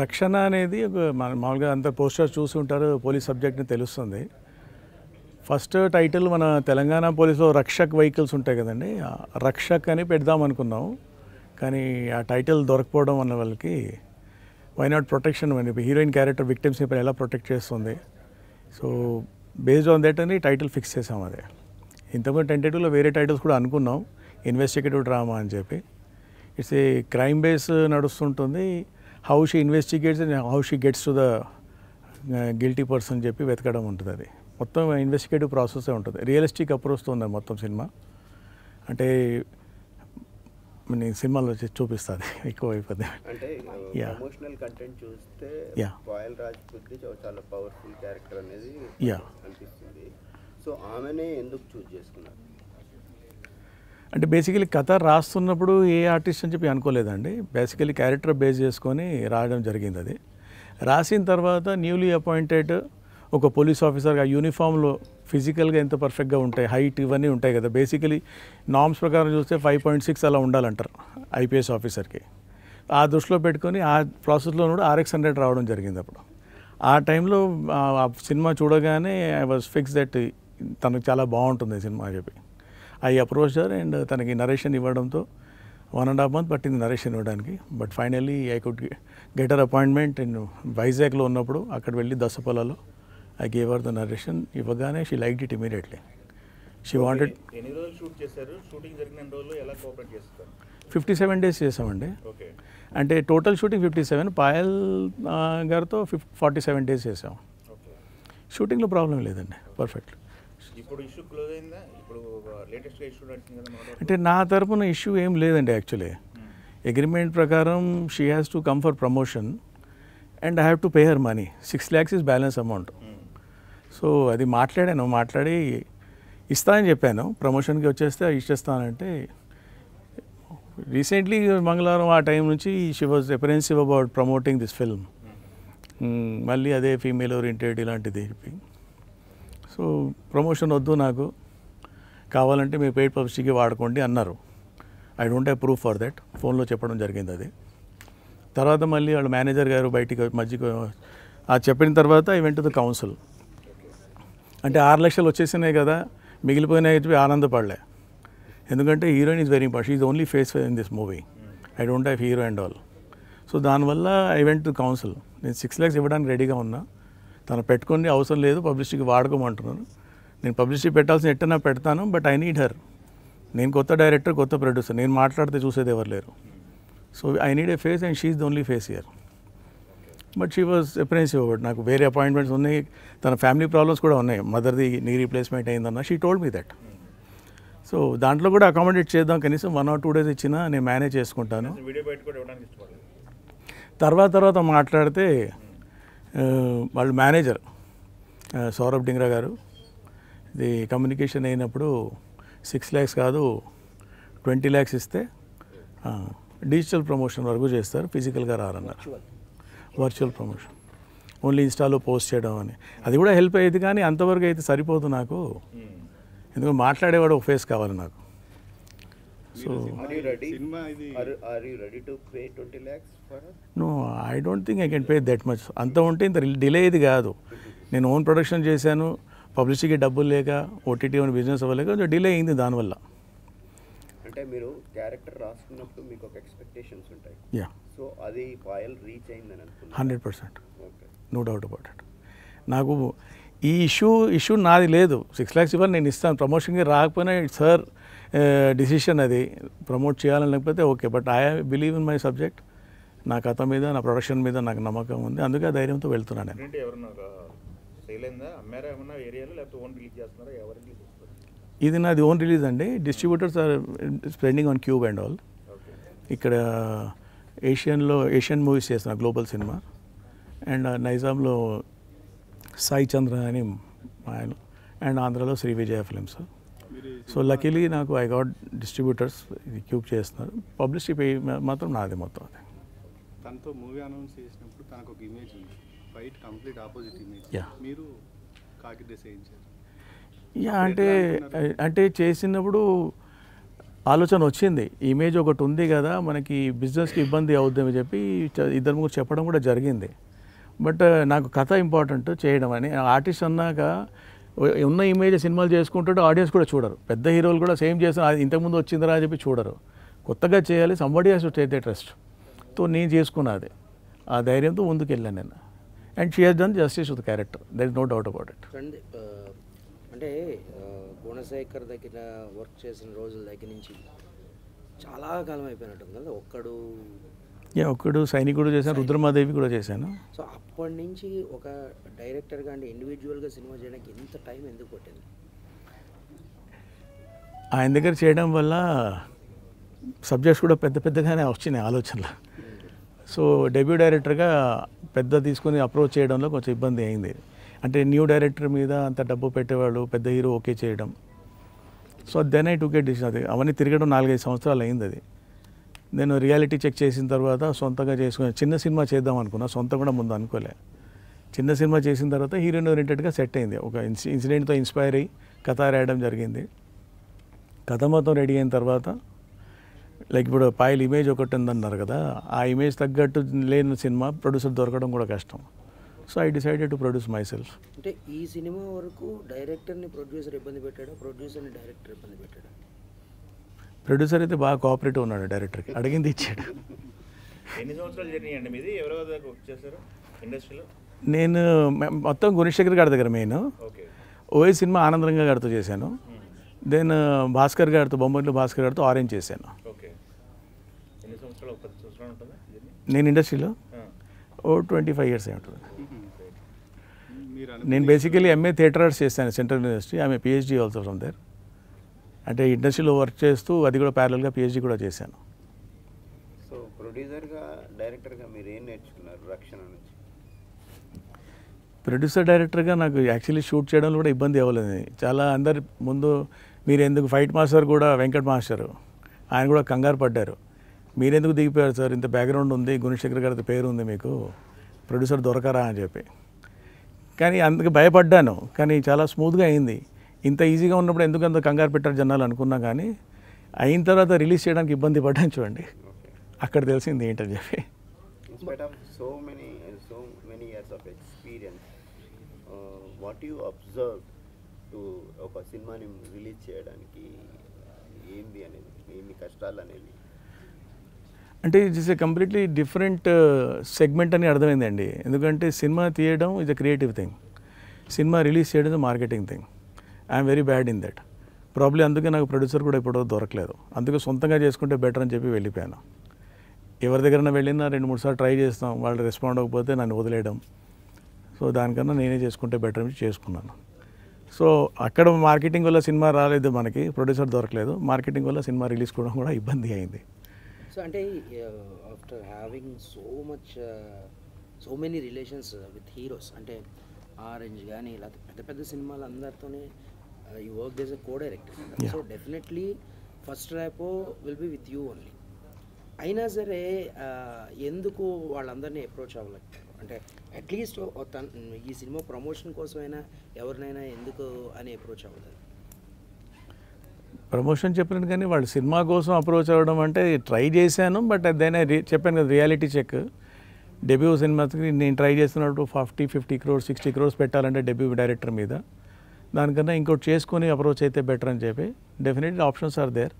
రక్షణ అనేది ఒక మామూలుగా అంత పోస్టర్స్ చూసి ఉంటారు, పోలీస్ సబ్జెక్ట్ని తెలుస్తుంది. ఫస్ట్ టైటిల్ మన తెలంగాణ పోలీసులో రక్షక్ వెహికల్స్ ఉంటాయి కదండి, రక్షక్ అని పెడదాం అనుకున్నాం. కానీ ఆ టైటిల్ దొరకపోవడం వల్ల వాళ్ళకి వై నాట్ ప్రొటెక్షన్ అని హీరోయిన్ క్యారెక్టర్ విక్టిమ్స్ని ఇప్పుడు ఎలా ప్రొటెక్ట్ చేస్తుంది. సో బేస్డ్ ఆన్ దట్ అని టైటిల్ ఫిక్స్ చేసాం. అదే ఇంతకుముందు టెంటేటివ్లో వేరే టైటిల్స్ కూడా అనుకున్నాం, ఇన్వెస్టిగేటివ్ డ్రామా అని చెప్పి. ఇట్స్ ఏ క్రైమ్ బేస్ నడుస్తుంటుంది, how she investigates and how she gets to the guilty person చెప్పి వెతకడం ఉంటుంది. అది మొత్తం ఇన్వెస్టిగేటివ్ ప్రాసెసే ఉంటుంది. రియలిస్టిక్ అప్రోచ్తో ఉంది మొత్తం సినిమా. అంటే నేను సినిమాలో చూపిస్తుంది ఎక్కువ అయిపోద్ది. అంటే ఎమోషనల్ కంటెంట్ చూస్తే పాయల్ రాజ్పూత్ది చాలా పవర్ఫుల్ క్యారెక్టర్ అనేది అనిపిస్తుంది. సో ఆమెనే ఎందుకు చూస్ చేసుకున్నారు? అంటే బేసికలీ కథ రాస్తున్నప్పుడు ఏ ఆర్టిస్ట్ అని చెప్పి అనుకోలేదండి. బేసికలీ క్యారెక్టర్ బేస్ చేసుకొని రాయడం జరిగింది. అది రాసిన తర్వాత న్యూలీ అపాయింటెడ్ ఒక పోలీస్ ఆఫీసర్గా యూనిఫామ్లో ఫిజికల్గా ఎంత పర్ఫెక్ట్గా ఉంటాయి, హైట్ ఇవన్నీ ఉంటాయి కదా. బేసికలీ నార్మ్స్ ప్రకారం చూస్తే 5.6 అలా ఉండాలంటారు ఐపీఎస్ ఆఫీసర్కి. ఆ దృష్టిలో పెట్టుకొని ఆ ప్రాసెస్లో కూడా RX-100 రావడం జరిగింది. అప్పుడు ఆ టైంలో ఆ సినిమా చూడగానే ఐ వాజ్ ఫిక్స్ దట్ తనకు చాలా బాగుంటుంది సినిమా అని చెప్పి ఐ అప్రోచ్ హర్. అండ్ తనకి నరేషన్ ఇవ్వడంతో 1.5 months పట్టింది నరేషన్ ఇవ్వడానికి. But finally I could get her appointment in వైజాగ్లో ఉన్నప్పుడు. అక్కడ వెళ్ళి దసపల్లలో I gave her the narration. ఇవ్వగానే she liked it immediately. She wanted. ఎన్ని రోజులు షూట్ చేశారు? షూటింగ్ జరిగిన రోజులు ఎలా కోఆపరేట్ చేస్తారు? 57 days చేసామండి. ఓకే. అంటే టోటల్ షూటింగ్ 57, పాయల్ గారితో 47 days చేసాం. షూటింగ్లో ప్రాబ్లం లేదండి, పర్ఫెక్ట్. ఇప్పుడు ఇష్యూ క్లోజ్ అయిందా? ఇప్పుడు లేటెస్ట్ ఇష్యూ నడుస్తుంది కదా. అంటే నా తరపున ఇష్యూ ఏం లేదండి. యాక్చువల్లీ అగ్రిమెంట్ ప్రకారం she has to come for promotion and I have to pay her money. 6 lakhs is balance amount. So అది మాట్లాడి ఇస్తానని చెప్పాను. ప్రమోషన్కి వచ్చేస్తే ఇచ్చేస్తానంటే రీసెంట్లీ మంగళవారం ఆ టైం నుంచి she was apprehensive about promoting this film. మళ్ళీ అదే ఫీమేల్ ఓరియంటెడ్ ఇలాంటిది చెప్పి. సో ప్రమోషన్ వద్దు, నాకు కావాలంటే మీ పెయిడ్ పబ్లిసిటీకి వాడుకోండి అన్నారు. I don't have proof for that. ఫోన్లో చెప్పడం జరిగింది అది. తర్వాత మళ్ళీ వాళ్ళ మేనేజర్ గారు బయటికి మధ్యకు చెప్పిన తర్వాత I went to the council. అంటే 6 లక్షలు వచ్చేసినాయి కదా, మిగిలిపోయినాయి చెప్పి ఆనందపడలే. ఎందుకంటే heroine is very important, is only face in this movie. I don't have hero and all. So దానివల్ల ఐ వెంట్ టు కౌన్సిల్. నేను 6 lakhs ఇవ్వడానికి రెడీగా ఉన్నా. తను పెట్టుకొని అవసరం లేదు, పబ్లిసిటీకి వాడుకోమంటున్నాను. నేను పబ్లిసిటీ పెట్టాల్సిన ఎట్టనా పెడతాను, బట్ ఐ నీడ్ హర్. నేను కొత్త డైరెక్టర్, కొత్త ప్రొడ్యూసర్, నేను మాట్లాడితే చూసేది ఎవరు లేరు. So I need a face and she is the only face here. But she was apprehensive about. నాకు వేరే అపాయింట్మెంట్స్ ఉన్నాయి, తన ఫ్యామిలీ ప్రాబ్లమ్స్ కూడా ఉన్నాయి. మదర్ది నీ రీప్లేస్మెంట్ అయిందన్న she told me that. So దాంట్లో కూడా అకామిడేట్ చేద్దాం, కనీసం 1 or 2 days ఇచ్చినా నేను మేనేజ్ చేసుకుంటాను. తర్వాత మాట్లాడితే వాళ్ళ మేనేజర్ సౌరభ్ డింగ్రా గారు, ఇది కమ్యూనికేషన్ అయినప్పుడు 6 lakhs కాదు 20 lakhs ఇస్తే డిజిటల్ ప్రమోషన్ వరకు చేస్తారు, ఫిజికల్గా రారన్నారు. వర్చువల్ ప్రమోషన్ ఓన్లీ ఇన్స్టాలో పోస్ట్ చేయడం అని. అది కూడా హెల్ప్ అయ్యేది, కానీ అంతవరకు అయితే సరిపోదు నాకు. ఎందుకంటే మాట్లాడేవాడు ఒక ఫేస్ కావాలి నాకు. So no, I don't think I can pay that much. అంత ఉంటే ఇంత డిలే ఇది కాదు. నేను ఓన్ ప్రొడక్షన్ చేశాను, పబ్లిసిటీకి డబ్బులు లేక, ఓటీటీ అని బిజినెస్ అవ్వలేక కొంచెం డిలే అయింది దానివల్ల. అంటే మీరు క్యారెక్టర్ రాసుకున్నప్పుడు మీకు ఒక ఎక్స్పెక్టేషన్స్ ఉంటాయి. యా. సో అది పాయల్ రీచ్ అయిందని అనుకుంటున్నాను. 100%. Okay, no doubt about it. నాకు ఈ ఇష్యూ నాది లేదు. 6 lakhs ఇవ్వాలి, నేను ఇస్తాను. ప్రమోషన్కి రాకపోయినా ఇట్స్ హర్ డిసిషన్. అది ప్రమోట్ చేయాలని లేకపోతే okay, but I believe in my subject. నా కథ మీద, నా ప్రొడక్షన్ మీద నాకు నమ్మకం ఉంది, అందుకే ఆ ధైర్యంతో వెళ్తున్నాను నేను. ఇది నాది ఓన్ రిలీజ్ అండి. Distributors are spending on cube and all. ఇక్కడ ఏషియన్ మూవీస్ చేస్తున్నా, గ్లోబల్ సినిమా. అండ్ నైజాంలో సాయి చంద్ర అని ఆయన, అండ్ ఆంధ్రాలో Shri Vijaya films. So luckily నాకు ఐ గాట్ డిస్ట్రిబ్యూటర్స్ ఇది క్యూబ్ చేస్తున్నారు. పబ్లిసిటీ పే మాత్రం నాది మొత్తం. అది తనతో మూవీ అనౌన్స్ చేసినప్పుడు తనకు ఒక ఇమేజ్ ఉంది, ఫైట్ కంప్లీట్ ఆపోజిట్ ఇమేజ్. మీరు కాకి డ్రెస్ వేయించారు. అంటే చేసినప్పుడు ఆలోచన వచ్చింది, ఇమేజ్ ఒకటి ఉంది కదా మనకి బిజినెస్కి ఇబ్బంది అవుద్దని చెప్పి ఇద్దరు ముగ్గురు చెప్పడం కూడా జరిగింది. బట్ నాకు కథ ఇంపార్టెంట్ చేయడం అని. ఆర్టిస్ట్ అన్నాక ఉన్న ఇమేజ్ సినిమాలు చేసుకుంటుంటే ఆడియన్స్ కూడా చూడరు, పెద్ద హీరోలు కూడా సేమ్ చేస్తారు, ఇంతకుముందు వచ్చిందిరా అని చెప్పి చూడరు, కొత్తగా చేయాలి, somebody has to take the trust. తో నేను చేసుకున్నది, ఆ ధైర్యంతో ముందుకు వెళ్ళాను నేను. And she has done justice to the character, there is no doubt about it. అంటే గుణశేఖర్ దగ్గర వర్క్ చేసిన రోజుల దగ్గర నుంచి చాలా కాలం అయిపోయినట్టుంది కదా. ఒక్కడు సైనికుడు చేశాను, రుద్రమాదేవి కూడా చేశాను. సో అప్పటి నుంచి ఒక డైరెక్టర్గా అంటే ఇండివిజువల్గా సినిమా చేయడానికి ఎంత టైం ఎందుకు పట్టింది? ఆయన దగ్గర చేయడం వల్ల సబ్జెక్ట్స్ కూడా పెద్ద పెద్దగానే వచ్చినాయి ఆలోచనలు. సో డెబ్యూ డైరెక్టర్గా పెద్ద తీసుకుని అప్రోచ్ చేయడంలో కొంచెం ఇబ్బంది అయింది. అంటే న్యూ డైరెక్టర్ మీద అంత డబ్బు పెట్టేవాళ్ళు, పెద్ద హీరో ఓకే చేయడం. So then I took a decision. అది అవన్నీ తిరగడం 4-5 సంవత్సరాలు అయింది. అది నేను రియాలిటీ చెక్ చేసిన తర్వాత సొంతంగా చేసుకుని చిన్న సినిమా చేద్దాం అనుకున్నా, సొంతం కూడా ముందు అనుకోలే. చిన్న సినిమా చేసిన తర్వాత హీరోయిన్ ఓరియంటెడ్గా సెట్ అయింది. ఒక ఇన్సిడెంట్తో ఇన్స్పైర్ అయ్యి కథ రాయడం జరిగింది. కథ మొత్తం రెడీ అయిన తర్వాత లైక్ ఇప్పుడు పాయల్ ఇమేజ్ ఒకటి ఉందన్నారు కదా, ఆ ఇమేజ్ తగ్గట్టు లేని సినిమా ప్రొడ్యూసర్ దొరకడం కూడా కష్టం. So I decided to produce my self. అంటే ఈ సినిమా వరకు డైరెక్టర్ని ప్రొడ్యూసర్ ఇబ్బంది పెట్టాడా, ప్రొడ్యూసర్ని డైరెక్టర్ ఇబ్బంది పెట్టాడా? ప్రొడ్యూసర్ అయితే బాగా కోఆపరేటివ్ ఉన్నాడు, డైరెక్టర్కి అడిగింది ఇచ్చాడు. ఎన్ని సంవత్సరాలు జర్నీ అండి మీది? ఎవరో దగ్గర వర్క్ చేశారు ఇండస్ట్రీలో? నేను మొత్తం గుణశేఖర్ గారి దగ్గర మెయిన్. ఓఏ సినిమా ఆనందరంగా గారితో చేశాను. దెన్ భాస్కర్ గారితో, బొమ్మర్లు భాస్కర్ గారితో ఆరెంజ్ చేశాను. ఎన్ని సంవత్సరాలు? 10 సంవత్సరాలు ఉంటుందా నేను ఇండస్ట్రీలో 25 years అయి ఉంటుంది. నేను బేసికలీ ఎంఏ థియేటర్ ఆర్ట్స్ చేశాను సెంట్రల్ యూనివర్సిటీ. ఆమె పిహెచ్డీ ఆల్సో ఫ్రమ్ దేర్. అంటే ఇండస్ట్రీలో వర్క్ చేస్తూ అది కూడా ప్యారలల్గా పిహెచ్డీ కూడా చేశాను. సో ప్రొడ్యూసర్గా డైరెక్టర్గా మీరు ఏం నేర్చుకున్నారు రక్షణ నుంచి? ప్రొడ్యూసర్ డైరెక్టర్గా నాకు యాక్చువల్లీ షూట్ చేయడంలో కూడా ఇబ్బంది అవ్వలేదు. చాలా అందరి ముందు మీరు ఎందుకు, ఫైట్ మాస్టర్ కూడా వెంకట్ మాస్టర్ ఆయన కూడా కంగారు పడ్డారు, మీరెందుకు దిగిపోయారు సార్, ఇంత బ్యాక్గ్రౌండ్ ఉంది, గుణశేఖర్ గారి పేరు ఉంది మీకు, ప్రొడ్యూసర్ దొరకరా అని చెప్పి. కానీ అందుకు భయపడ్డాను, కానీ చాలా స్మూత్గా అయింది. ఇంత ఈజీగా ఉన్నప్పుడు ఎందుకు అంత కంగారు పెట్టారు జనాలు అనుకున్నా, కానీ అయిన తర్వాత రిలీజ్ చేయడానికి ఇబ్బంది పడ్డాను చూడండి, అక్కడ తెలిసింది ఏంటని చెప్పి. In spite of so many years of experience, what you observe to ఒక సినిమాని రిలీజ్ చేయడానికి ఏంది అనేది, ఏంది కష్టాలు అనేది? అంటే it's a completely different segment అని అర్థమైందండి. ఎందుకంటే సినిమా తీయడం is a creative thing, cinema release చేయడం is marketing thing. I'm very bad in that. Probably అందుకే నాకు ప్రొడ్యూసర్ కూడా ఇప్పుడు దొరకలేదు. అందుకే సొంతంగా చేసుకుంటే బెటర్ అని చెప్పి వెళ్ళిపోయాను. ఎవరి దగ్గరైనా వెళ్ళినా 2-3 సార్లు ట్రై చేస్తాం, వాళ్ళు రెస్పాండ్ అవ్వకపోతే నన్ను వదిలేయడం. సో దానికన్నా నేనే చేసుకుంటే బెటర్ అని చేసుకున్నాను. సో అక్కడ మార్కెటింగ్ వల్ల సినిమా రాలేదు, మనకి ప్రొడ్యూసర్ దొరకలేదు. మార్కెటింగ్ వల్ల సినిమా రిలీజ్ కూడా ఇబ్బంది అయింది. సో అంటే after having so many relations with heroes, అంటే ఆరెంజ్ కానీ ఇలా పెద్ద పెద్ద సినిమాలు అందరితోనే ఈ వర్క్ చేసే co director, so definitely first rapport will be with you only. అయినా సరే ఎందుకు వాళ్ళందరినీ అప్రోచ్ అవ్వలేకపోయారు? అంటే అట్లీస్ట్ ఈ సినిమా ప్రమోషన్ కోసమైనా ఎవరినైనా ఎందుకు అని అప్రోచ్ అవ్వలేదు? ప్రమోషన్ చెప్పినట్టు కానీ వాళ్ళు సినిమా కోసం అప్రోచ్ అవ్వడం అంటే ట్రై చేశాను. బట్ అదైనా చెప్పాను కదా, రియాలిటీ చెక్ డెబ్యూ సినిమాకి నేను ట్రై చేస్తున్నప్పుడు 50 crores 60 crores పెట్టాలంటే డెబ్యూ డైరెక్టర్ మీద, దానికన్నా ఇంకోటి చేసుకొని అప్రోచ్ అయితే బెటర్ అని చెప్పి definitely options are there.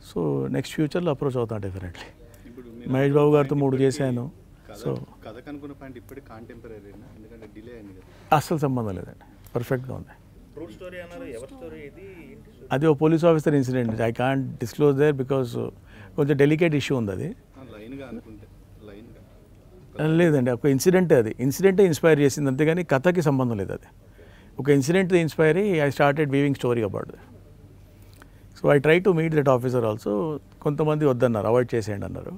So next ఫ్యూచర్లో అప్రోచ్ అవుతాను డెఫినెట్లీ. మహేష్ బాబు గారితో 3 చేశాను. సో అస్సలు సంబంధం లేదండి, పర్ఫెక్ట్గా ఉంది. అది ఓ police officer incident, I can't disclose there because కొంచెం డెలికేట్ ఇష్యూ ఉంది అది. లేదండి, ఒక ఇన్సిడెంటే, అది ఇన్సిడెంటే ఇన్స్పైర్ చేసింది, అంతేగాని కథకి సంబంధం లేదు. అది ఒక ఇన్సిడెంట్ ఇన్స్పైర్ అయ్యి I started weaving story about that. So I try to meet that officer also. కొంతమంది వద్దన్నారు, అవాయిడ్ చేసేయండి అన్నారు.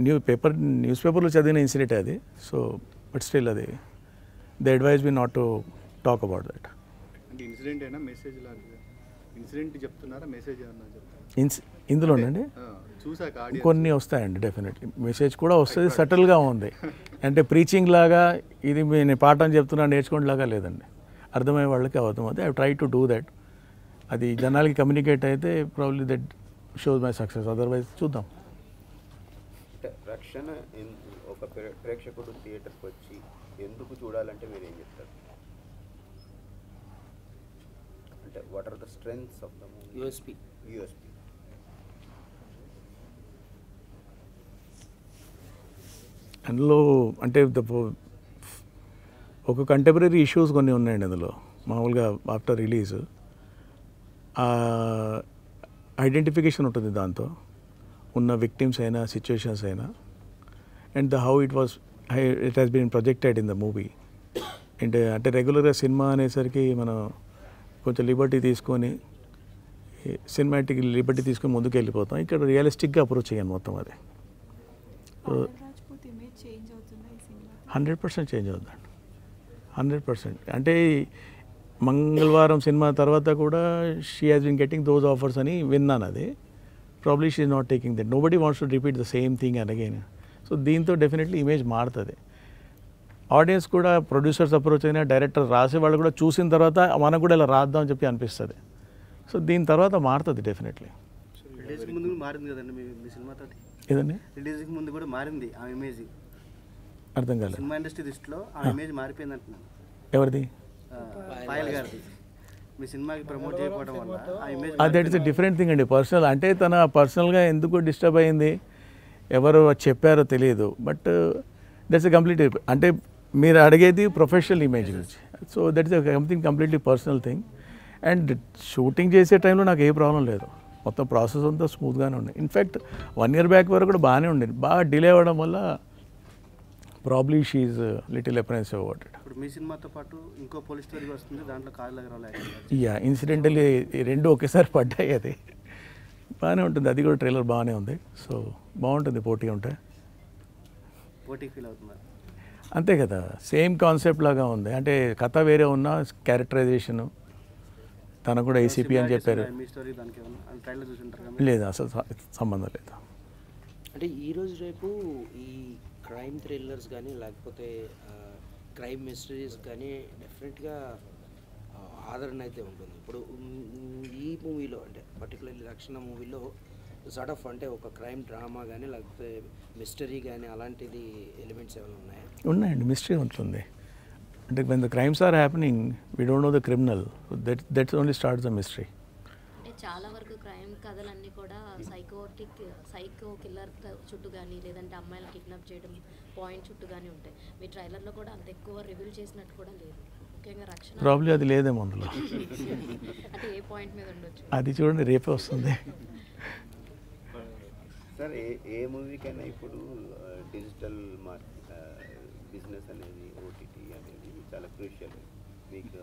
న్యూస్ పేపర్లో చదివిన ఇన్సిడెంట్ అది. సో బట్ స్టిల్ అది they advise me not to talk about that. Incident అయినా మెసేజ్ లాంటిది, ఇన్సిడెంట్ చెప్తున్నారా మెసేజ్ ఏమన్నా చెప్తారా? ఇందులోనండి కొన్ని వస్తాయండి, డెఫినెట్లీ మెసేజ్ కూడా వస్తుంది, సటిల్గా ఉంది. అంటే ప్రీచింగ్ లాగా ఇది నేను పాఠం చెప్తున్నా నేర్చుకోండి లాగా లేదండి, అర్థమయ్యే వాళ్ళకి అర్థమవుతుంది. I try to do that. అది జనాలకి కమ్యూనికేట్ అయితే probably that shows my success, otherwise చూద్దాం. అంటే రక్షణ ఒక ప్రేక్షకుడు థియేటర్కి వచ్చి ఎందుకు చూడాలంటే మీరు ఏం చెప్తారు? అంటే what are the strengths of the movie? USP. అందులో అంటే ఒక కంటెంపరీ ఇష్యూస్ కొన్ని ఉన్నాయండి అందులో. మామూలుగా ఆఫ్టర్ రిలీజ్ ఐడెంటిఫికేషన్ ఉంటుంది దాంతో ఉన్న విక్టిమ్స్ అయినా సిచ్యువేషన్స్ అయినా, and how it has been projected in the movie. అంటే రెగ్యులర్గా సినిమా అనేసరికి మనం కొంచెం లిబర్టీ తీసుకొని సినిమాటిక్ లిబర్టీ తీసుకొని ముందుకు వెళ్ళిపోతాం. ఇక్కడ రియలిస్టిక్గా అప్రోచ్ అయ్యాను మొత్తం. అది 100% చేంజ్ అవుతుందండి, 100%. అంటే మంగళవారం సినిమా తర్వాత కూడా she has been getting those offers అని విన్నాను. అది probably she is not taking that. Nobody wants to repeat the same thing and again. So దీంతో డెఫినెట్లీ ఇమేజ్ మారుతుంది. ఆడియన్స్ కూడా ప్రొడ్యూసర్స్ అప్రోచ్ అయినా డైరెక్టర్ రాసే వాళ్ళు కూడా చూసిన తర్వాత మనకు కూడా ఇలా రాద్దాం అని చెప్పి అనిపిస్తుంది. సో దీని తర్వాత మారుతుంది డెఫినెట్లీ. రిలీజ్కి ముందు మారింది కదండి మీ సినిమాతో? ఏదండి? రిలీజ్కి ముందు కూడా మారింది ఆ ఇమేజ్. అర్థం కాలేదు. సినిమా ఇండస్ట్రీ దృష్టిలో ఆ ఇమేజ్ మారిపోయింది అంటున్నాను. ఎవరిది? పాయల్ గారిది. మీ సినిమాకి ప్రమోట్ చేయకపోవడం వల్ల ఆ image that is different thing అండి. పర్సనల్ అంటే తన పర్సనల్గా ఎందుకు డిస్టర్బ్ అయింది, ఎవరు చెప్పారో తెలియదు. బట్ దట్స్ ఎ కంప్లీట్, అంటే మీరు అడిగేది ప్రొఫెషనల్ ఇమేజ్ గురించి. So that is something completely personal thing. And shooting చేసే టైంలో నాకు ఏ ప్రాబ్లం లేదు, మొత్తం ప్రాసెస్ అంతా స్మూత్గానే ఉంది. ఇన్ఫ్యాక్ట్ 1 year బ్యాక్ వరకు కూడా బాగానే ఉండేది. బాగా డిలే అవ్వడం వల్ల probably she is little apprehensive about it. ఇప్పుడు మీ సినిమాతో పాటు ఇంకో పోలీస్ స్టోరీ వస్తుంది, దాంట్లో కాళ్ళ ఇన్సిడెంటలీ 2 ఒకేసారి పడ్డాయి. అది బాగానే ఉంటుంది, అది కూడా ట్రైలర్ బాగానే ఉంది. సో బాగుంటుంది పోటీ ఉంటే. పోటీ ఫీల్ అవుతున్నారు అంతే కదా, సేమ్ కాన్సెప్ట్ లాగా ఉంది. అంటే కథ వేరే ఉన్న క్యారెక్టరైజేషను తనకు కూడా ఏసీపీ అని చెప్పారు. మీ స్టోరీ దానికి ట్రైలర్ చూసుంటారు? లేదు, అసలు సంబంధం లేదు. అంటే ఈరోజు రేపు ఈ క్రైమ్ థ్రిల్లర్స్ కానీ లేకపోతే క్రైమ్ మిస్టరీస్ కానీ డెఫినెట్గా ఆదరణ అయితే ఉంటుంది. ఇప్పుడు ఈ మూవీలో అంటే పర్టికులర్లీ రక్షణ మూవీలో సార్ట్ ఆఫ్ అంటే ఒక క్రైమ్ డ్రామా కానీ లేకపోతే మిస్టరీ కానీ అలాంటిది ఎలిమెంట్స్ ఏమైనా ఉన్నాయా? ఉన్నాయండి, మిస్టరీ ఉంటుంది. అంటే when the crimes are happening we don't know the criminal, that's only starts the mystery. అంటే చాలా వరకు క్రైమ్ కథలన్నీ కూడా సైకో కిల్లర్ చుట్టూ కానీ లేదంటే అమ్మాయిలు కిడ్నాప్ చేయడం పాయింట్ చుట్టూ కానీ ఉంటాయి. మీ ట్రైలర్లో కూడా అంత ఎక్కువ రివీల్ చేసినట్టు కూడా లేదు, ముఖ్యంగా రక్షణ. ప్రాబ్లీ అది లేదేమో అందులో. అంటే ఏ పాయింట్ మీద ఉండొచ్చు అది చూడండి, రేపే వస్తుంది. సార్ ఏ మూవీకైనా ఇప్పుడు డిజిటల్ బిజినెస్ అనేది, ఓటీటీ అనేది చాలా క్రూషియల్. మీకు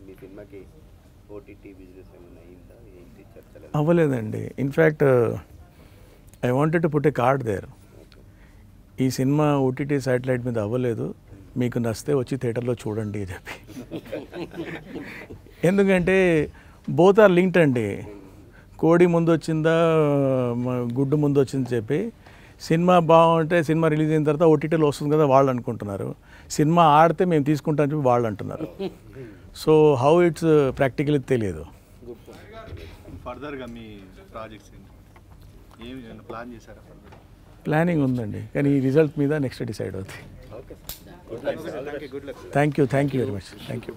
మీ సినిమాకి ఓటీటీ బిజినెస్ ఏమైనా అయిందా? ఏంటి చర్చలు? అవ్వలేదండి. In fact I wanted to put a card there. ఈ సినిమా ఓటీటీ శాటిలైట్ మీద అవ్వలేదు, మీకు నచ్చితే వచ్చి థియేటర్లో చూడండి అని చెప్పి. ఎందుకంటే బోత్ ఆర్ లింక్డ్ అండి. కోడి ముందు వచ్చిందా గుడ్డు ముందు వచ్చిందని చెప్పి సినిమా బాగుంటే సినిమా రిలీజ్ అయిన తర్వాత ఓటీటీలో వస్తుంది కదా వాళ్ళు అనుకుంటున్నారు, సినిమా ఆడితే మేము తీసుకుంటామని చెప్పి వాళ్ళు అంటున్నారు. సో హౌ ఇట్స్ ప్రాక్టికల్ తెలియదు. ఫర్దర్గా మీ ప్రాజెక్ట్స్ ఏమి ప్లాన్ చేశారా? ప్లానింగ్ ఉందండి, కానీ ఈ రిజల్ట్ మీద నెక్స్ట్ డిసైడ్ అవుతుంది. Thank you very much. Thank you.